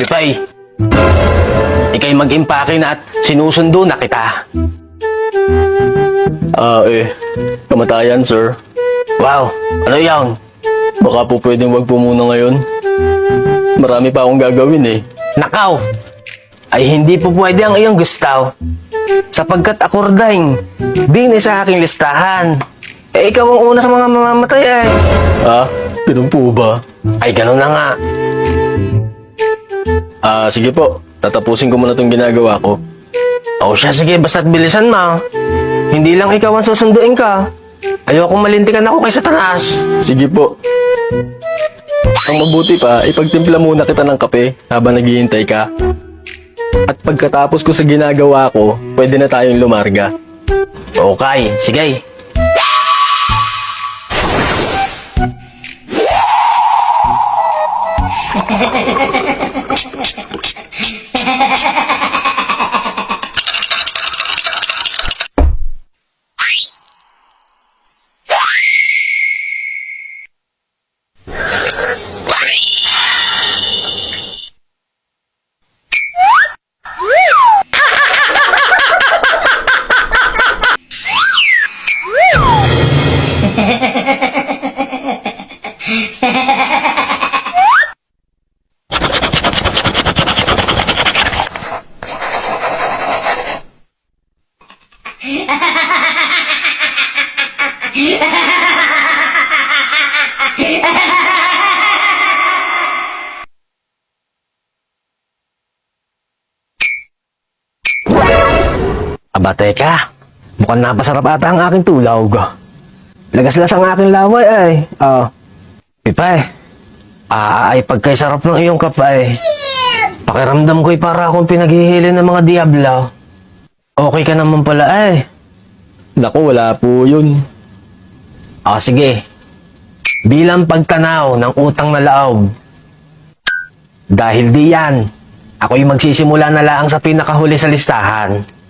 Pipay, ikay mag-impake na at sinusundo na kita. Kamatayan, sir. Wow, ano yan? Baka po pwedeng wag po muna ngayon. Marami pa akong gagawin eh. Nakaw, ay hindi po pwede ang iyong gustaw. Sapagkat akordahin, din sa aking listahan. Ikaw ang una sa mga mamamatay ay. Ganun po ba? Ay, ganun na nga. Sige po. Tatapusin ko muna itong ginagawa ko. O siya, sige, basta't bilisan mo. Hindi lang ikaw ang susunduin ka. Ayokong malintikan ako kay Satanas. Sige po. Ang mabuti pa, ipagtimpla muna kita ng kape habang naghihintay ka. At pagkatapos ko sa ginagawa ko, pwede na tayong lumarga. Okay, sige. Aba, teka. Mukhang napasarap ata ang aking tulog. Lagas-las ang aking laway ay. Pipay. Ay pagkaisarap ng iyong kapay. Pakiramdam ko'y para akong pinaghihili ng mga diablo. Okay ka naman pala ay. Naku, wala po yun. Sige. Bilang pagtanaw ng utang na loob. Dahil di yan, ako'y magsisimula na laang sa pinakahuli sa listahan.